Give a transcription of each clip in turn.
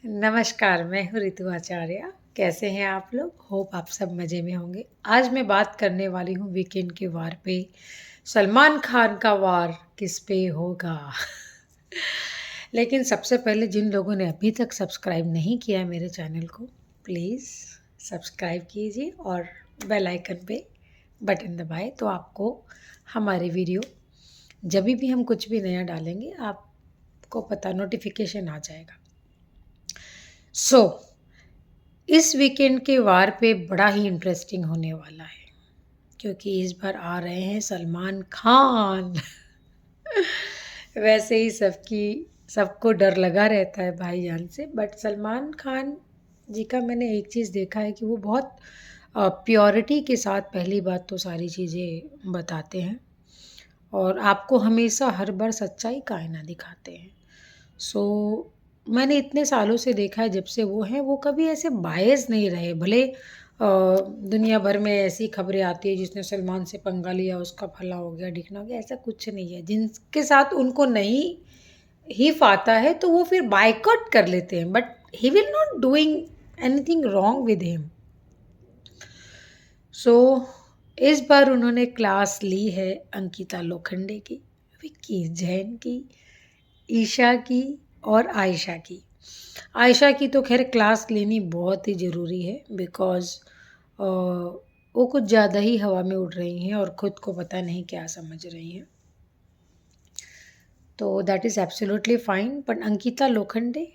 नमस्कार, मैं हूँ ऋतु आचार्य। कैसे हैं आप लोग? होप आप सब मज़े में होंगे। आज मैं बात करने वाली हूँ वीकेंड के वार पे। सलमान खान का वार किस पे होगा? लेकिन सबसे पहले जिन लोगों ने अभी तक सब्सक्राइब नहीं किया है मेरे चैनल को, प्लीज़ सब्सक्राइब कीजिए और बेल आइकन पे बटन दबाएँ तो आपको हमारे वीडियो जब भी हम कुछ भी नया डालेंगे आपको पता नोटिफिकेशन आ जाएगा। सो इस वीकेंड के वार पे बड़ा ही इंटरेस्टिंग होने वाला है क्योंकि इस बार आ रहे हैं सलमान खान। वैसे ही सबको डर लगा रहता है भाईजान से, बट सलमान खान जी का मैंने एक चीज़ देखा है कि वो बहुत प्योरिटी के साथ पहली बात तो सारी चीज़ें बताते हैं और आपको हमेशा हर बार सच्चाई का आईना दिखाते हैं। सो मैंने इतने सालों से देखा है जब से वो हैं, वो कभी ऐसे बायस नहीं रहे। भले दुनिया भर में ऐसी खबरें आती है जिसने सलमान से पंगा लिया उसका भला हो गया ढिकना हो गया, ऐसा कुछ नहीं है। जिनके साथ उनको नहीं ही फाता है तो वो फिर बायकॉट कर लेते हैं, but he will not doing anything wrong with him. So इस बार उन्होंने क्लास ली है अंकिता लोखंडे की, विक्की जैन की, ईशा की और आयशा की। आयशा की तो खैर क्लास लेनी बहुत ही ज़रूरी है बिकॉज़ वो कुछ ज़्यादा ही हवा में उड़ रही हैं और ख़ुद को पता नहीं क्या समझ रही हैं। तो that is absolutely fine, but Ankita Lokhande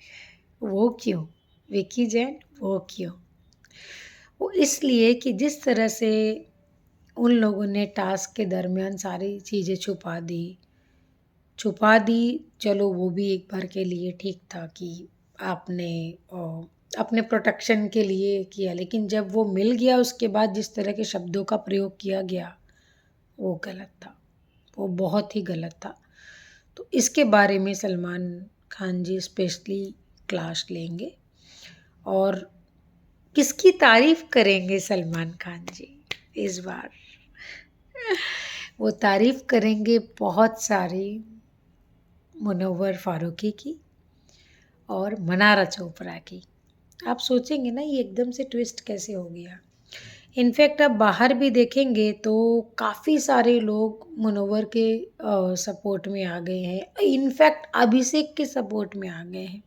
वो क्यों? विक्की जैन वो क्यों? वो इसलिए कि जिस तरह से उन लोगों ने टास्क के दरमियान सारी चीज़ें छुपा दी। चलो वो भी एक बार के लिए ठीक था कि आपने अपने प्रोटेक्शन के लिए किया, लेकिन जब वो मिल गया उसके बाद जिस तरह के शब्दों का प्रयोग किया गया वो गलत था, वो बहुत ही गलत था। तो इसके बारे में सलमान खान जी स्पेशली क्लास लेंगे और किसकी तारीफ करेंगे सलमान खान जी इस बार? वो तारीफ करेंगे बहुत सारी मुनव्वर फारूकी की और मनारा चोपड़ा की। आप सोचेंगे ना ये एकदम से ट्विस्ट कैसे हो गया। इनफैक्ट आप बाहर भी देखेंगे तो काफ़ी सारे लोग मुनव्वर के सपोर्ट में आ गए हैं। इनफैक्ट अभिषेक के सपोर्ट में आ गए हैं।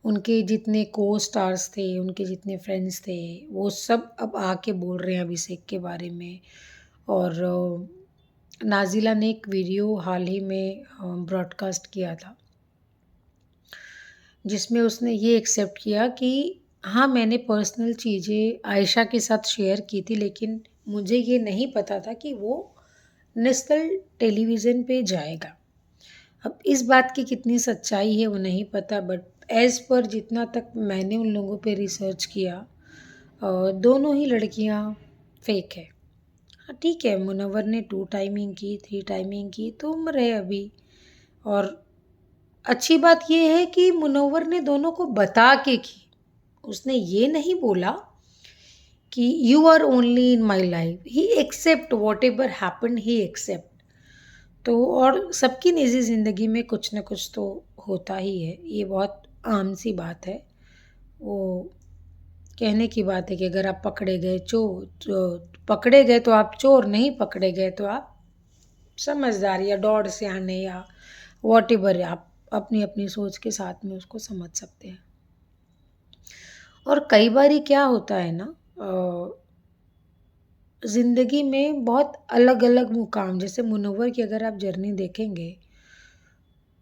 उनके जितने को स्टार्स थे, उनके जितने फ्रेंड्स थे, वो सब अब आके बोल रहे हैं अभिषेक के बारे में। और नाज़िला ने एक वीडियो हाल ही में ब्रॉडकास्ट किया था जिसमें उसने ये एक्सेप्ट किया कि हाँ, मैंने पर्सनल चीज़ें आयशा के साथ शेयर की थी, लेकिन मुझे ये नहीं पता था कि वो नेशनल टेलीविज़न पे जाएगा। अब इस बात की कितनी सच्चाई है वो नहीं पता, बट एज़ पर जितना तक मैंने उन लोगों पे रिसर्च किया दोनों ही लड़कियां फेक है। हाँ ठीक है, मुनव्वर ने 2 टाइमिंग की, 3 टाइमिंग की तो उम्र है अभी। और अच्छी बात ये है कि मुनव्वर ने दोनों को बता के की। उसने ये नहीं बोला कि you are only in my life, he accept whatever happen, he accept. तो और सबकी निजी ज़िंदगी में कुछ ना कुछ तो होता ही है, ये बहुत आम सी बात है। वो कहने की बात है कि अगर आप पकड़े गए तो आप चोर, नहीं पकड़े गए तो आप समझदार या दौड़ से आने या वॉट एवर, आप अपनी अपनी सोच के साथ में उसको समझ सकते हैं। और कई बार क्या होता है ना, ज़िंदगी में बहुत अलग अलग मुकाम, जैसे मुनव्वर की अगर आप जर्नी देखेंगे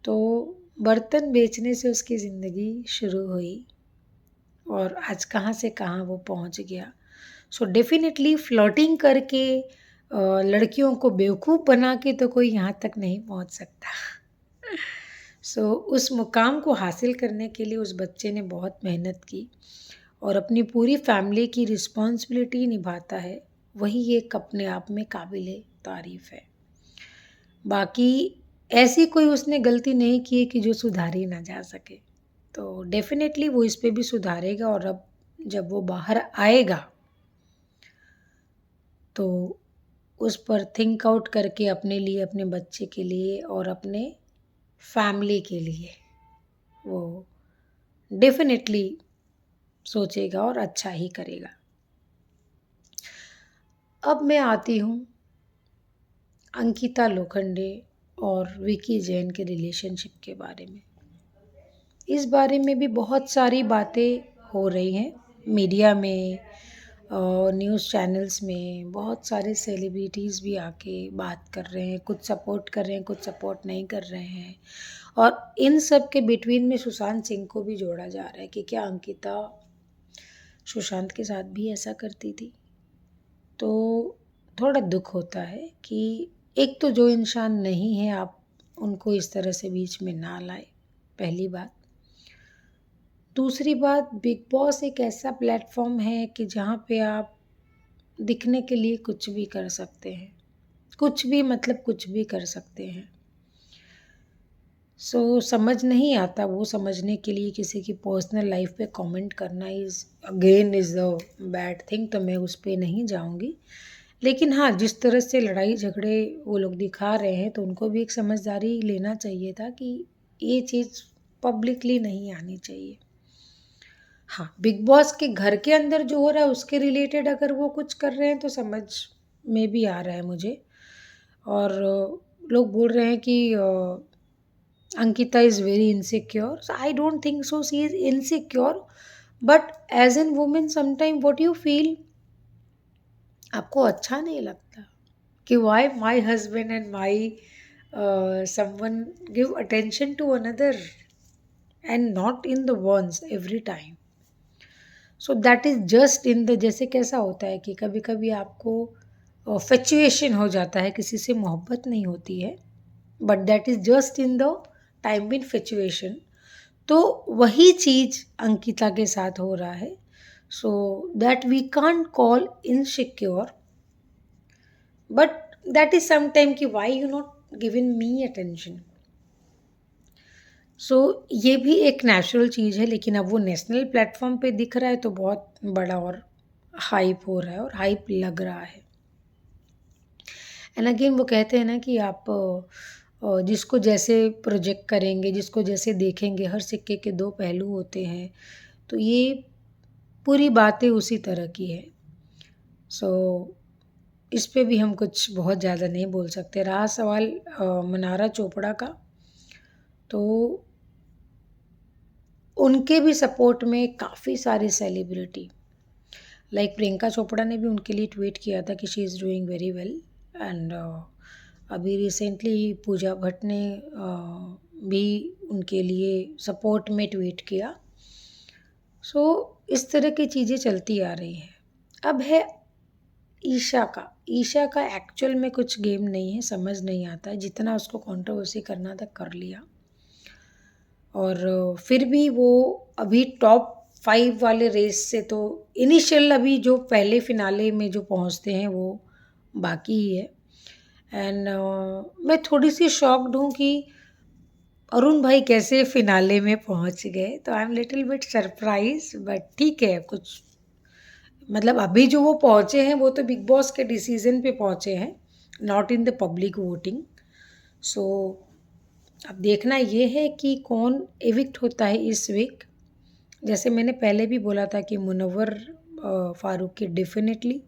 तो बर्तन बेचने से उसकी ज़िंदगी शुरू हुई और आज कहाँ से कहाँ वो पहुँच गया। सो डेफिनेटली फ्लर्टिंग करके लड़कियों को बेवकूफ़ बना के तो कोई यहाँ तक नहीं पहुँच सकता। सो उस मुकाम को हासिल करने के लिए उस बच्चे ने बहुत मेहनत की और अपनी पूरी फैमिली की रिस्पॉन्सिबिलिटी निभाता है। वही एक अपने आप में काबिले तारीफ़ है। बाकी ऐसी कोई उसने गलती नहीं की है कि जो सुधारी ना जा सके। तो डेफिनेटली वो इस पे भी सुधारेगा और अब जब वो बाहर आएगा तो उस पर थिंक आउट करके अपने लिए, अपने बच्चे के लिए और अपने फैमिली के लिए वो डेफिनेटली सोचेगा और अच्छा ही करेगा। अब मैं आती हूँ अंकिता लोखंडे और विकी जैन के रिलेशनशिप के बारे में। इस बारे में भी बहुत सारी बातें हो रही हैं मीडिया में और न्यूज़ चैनल्स में। बहुत सारे सेलिब्रिटीज़ भी आके बात कर रहे हैं, कुछ सपोर्ट कर रहे हैं, कुछ सपोर्ट नहीं कर रहे हैं। और इन सब के बिटवीन में सुशांत सिंह को भी जोड़ा जा रहा है कि क्या अंकिता सुशांत के साथ भी ऐसा करती थी। तो थोड़ा दुख होता है कि एक तो जो इंसान नहीं है आप उनको इस तरह से बीच में ना लाए, पहली बात। दूसरी बात, बिग बॉस एक ऐसा प्लेटफॉर्म है कि जहाँ पे आप दिखने के लिए कुछ भी कर सकते हैं, कुछ भी मतलब कुछ भी कर सकते हैं। समझ नहीं आता, वो समझने के लिए किसी की पर्सनल लाइफ पे कमेंट करना इज़ द बैड थिंग, तो मैं उस पे नहीं जाऊंगी। लेकिन हाँ, जिस तरह से लड़ाई झगड़े वो लोग दिखा रहे हैं तो उनको भी एक समझदारी लेना चाहिए था कि ये चीज़ पब्लिकली नहीं आनी चाहिए। हाँ, बिग बॉस के घर के अंदर जो हो रहा है उसके रिलेटेड अगर वो कुछ कर रहे हैं तो समझ में भी आ रहा है मुझे। और लोग बोल रहे हैं कि Ankita is very insecure. So I don't think so. She is insecure. But as in woman, sometimes what you feel, आपको अच्छा नहीं लगता कि why my husband and my someone give attention to another and not in the ones every time. So that is just in the, जैसे कैसा होता है कि कभी कभी आपको फेचुएशन हो जाता है, किसी से मोहब्बत नहीं होती है, but that is just in the time infatuation. तो वही चीज़ अंकिता के साथ हो रहा है। So that we can't call insecure, but that is sometime कि why you not given me attention. ये भी एक नेचुरल चीज़ है, लेकिन अब वो नेशनल प्लेटफॉर्म पे दिख रहा है तो बहुत बड़ा और हाइप हो रहा है और हाइप लग रहा है। एंड अगेन वो कहते हैं ना कि आप जिसको जैसे प्रोजेक्ट करेंगे, जिसको जैसे देखेंगे, हर सिक्के के दो पहलू होते हैं। तो ये पूरी बातें उसी तरह की है। सो इस पे भी हम कुछ बहुत ज़्यादा नहीं बोल सकते। रहा सवाल मनारा चोपड़ा का, तो उनके भी सपोर्ट में काफ़ी सारे सेलिब्रिटी लाइक प्रियंका चोपड़ा ने भी उनके लिए ट्वीट किया था कि she is doing very well. And अभी रिसेंटली पूजा भट्ट ने भी उनके लिए सपोर्ट में ट्वीट किया। इस तरह की चीज़ें चलती आ रही हैं। अब है ईशा का एक्चुअल में कुछ गेम नहीं है, समझ नहीं आता है। जितना उसको कंट्रोवर्सी करना था कर लिया, और फिर भी वो अभी टॉप 5 वाले रेस से तो इनिशियल अभी जो पहले फिनाले में जो पहुंचते हैं वो बाकी ही है। एंड मैं थोड़ी सी शॉक्ड हूँ कि अरुण भाई कैसे फिनाले में पहुंच गए। तो I am little bit surprise, but ठीक है। कुछ मतलब अभी जो वो पहुंचे हैं वो तो बिग बॉस के डिसीजन पे पहुंचे हैं, not in the public voting. So अब देखना ये है कि कौन एविक्ट होता है इस वीक। जैसे मैंने पहले भी बोला था कि Munawar Faruqui definitely,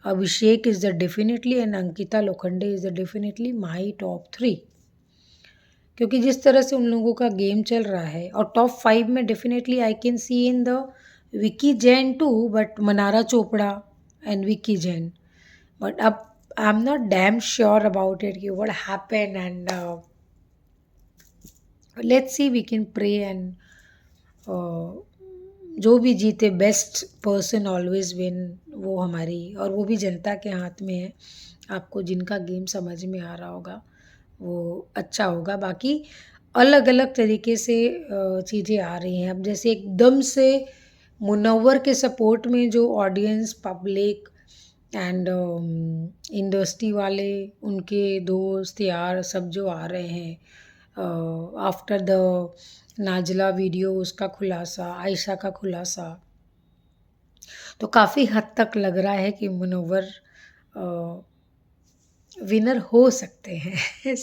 Abhishek is the definitely, and Ankita Lokhande is the definitely my top 3। क्योंकि जिस तरह से उन लोगों का गेम चल रहा है, और टॉप 5 में definitely I can see in the Vicky Jain too, but Mannara Chopra and Vicky Jain. But अब I am not damn sure about it कि what happen, and let's see, we can pray and जो भी जीते बेस्ट पर्सन ऑलवेज विन, वो हमारी और वो भी जनता के हाथ में है। आपको जिनका गेम समझ में आ रहा होगा वो अच्छा होगा। बाकी अलग अलग तरीके से चीज़ें आ रही हैं। अब जैसे एकदम से मुनव्वर के सपोर्ट में जो ऑडियंस, पब्लिक एंड इंडस्ट्री वाले, उनके दोस्त यार सब जो आ रहे हैं आफ्टर द नाजला वीडियो, उसका खुलासा, आयशा का खुलासा, तो काफ़ी हद तक लग रहा है कि मुनव्वर विनर हो सकते हैं।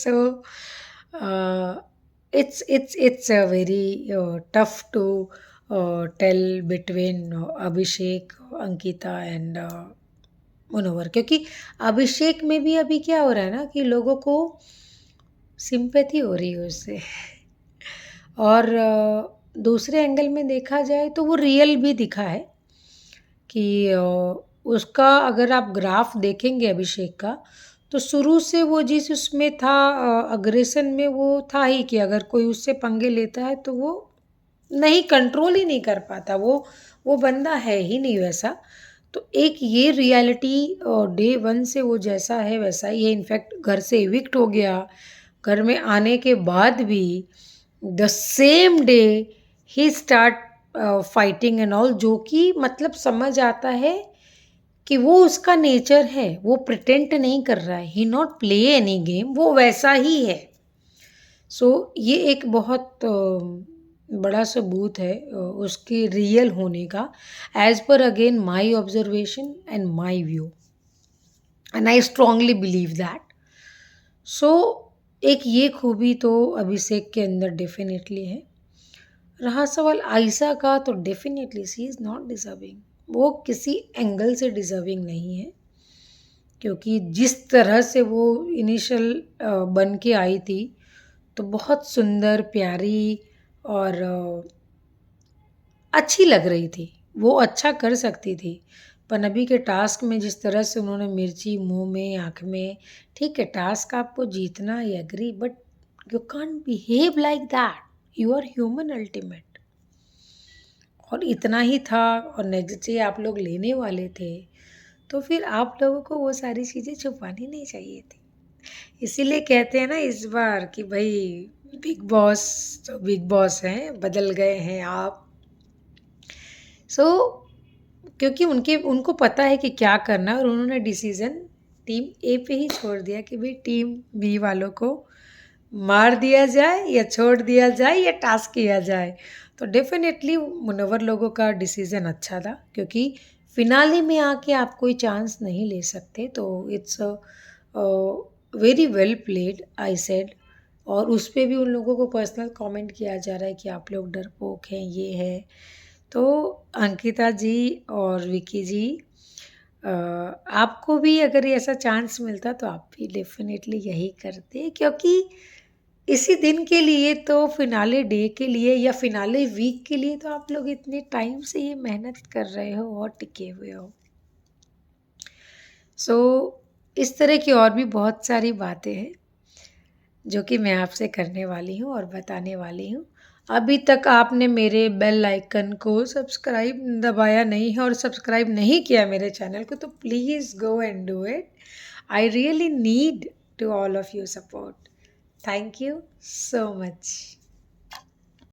it's a very tough to tell between Abhishek, Ankita and Munawar, क्योंकि अभिषेक में भी अभी क्या हो रहा है ना कि लोगों को सिंपैथी हो रही है उससे। और दूसरे एंगल में देखा जाए तो वो रियल भी दिखा है कि उसका अगर आप ग्राफ देखेंगे अभिषेक का, तो शुरू से वो जिस उसमें था, अग्रेशन में वो था ही कि अगर कोई उससे पंगे लेता है तो वो नहीं, कंट्रोल ही नहीं कर पाता, वो बंदा है ही नहीं वैसा। तो एक ये रियलिटी डे वन से वो जैसा है वैसा ही है। इनफैक्ट घर से इविक्ट हो गया, घर में आने के बाद भी the same day he start fighting and all, जो कि मतलब समझ आता है कि वो उसका नेचर है, वो प्रिटेंड नहीं कर रहा है, ही नॉट प्ले एनी गेम, वो वैसा ही है। सो ये एक बहुत बड़ा सबूत है उसके रियल होने का, एज पर again my observation and my view, and I strongly believe that. So एक ये खूबी तो अभिषेक के अंदर डेफिनेटली है। रहा सवाल आयशा का, तो definitely she is not deserving, वो किसी एंगल से डिजर्विंग नहीं है, क्योंकि जिस तरह से वो इनिशियल बन के आई थी तो बहुत सुंदर, प्यारी और अच्छी लग रही थी, वो अच्छा कर सकती थी। पर अभी के टास्क में जिस तरह से उन्होंने मिर्ची मुंह में, आँख में, ठीक है टास्क आपको जीतना, I agree, but you can't behave like that, you are human ultimate. और इतना ही था, और नेक्स्ट डे आप लोग लेने वाले थे, तो फिर आप लोगों को वो सारी चीज़ें छुपानी नहीं चाहिए थी। इसीलिए कहते हैं ना इस बार कि भाई बिग बॉस तो बिग बॉस हैं, बदल गए हैं आप। सो क्योंकि उनके उनको पता है कि क्या करना है, और उन्होंने डिसीजन टीम ए पे ही छोड़ दिया कि भाई टीम बी वालों को मार दिया जाए या छोड़ दिया जाए या टास्क किया जाए। तो डेफिनेटली मुनव्वर लोगों का डिसीजन अच्छा था, क्योंकि फिनाले में आके आप कोई चांस नहीं ले सकते, तो it's very well played I said. और उस पे भी उन लोगों को पर्सनल कमेंट किया जा रहा है कि आप लोग डरपोक हैं, ये है। तो अंकिता जी और विकी जी, आपको भी अगर ये ऐसा चांस मिलता तो आप भी डेफिनेटली यही करते, क्योंकि इसी दिन के लिए, तो फिनाले डे के लिए या फिनाले वीक के लिए तो आप लोग इतने टाइम से ये मेहनत कर रहे हो और टिके हुए हो। सो इस तरह की और भी बहुत सारी बातें हैं जो कि मैं आपसे करने वाली हूँ और बताने वाली हूँ। अभी तक आपने मेरे बेल आइकन को सब्सक्राइब दबाया नहीं है और सब्सक्राइब नहीं किया मेरे चैनल को, तो please go and do it. I really need to all of you support. Thank you so much.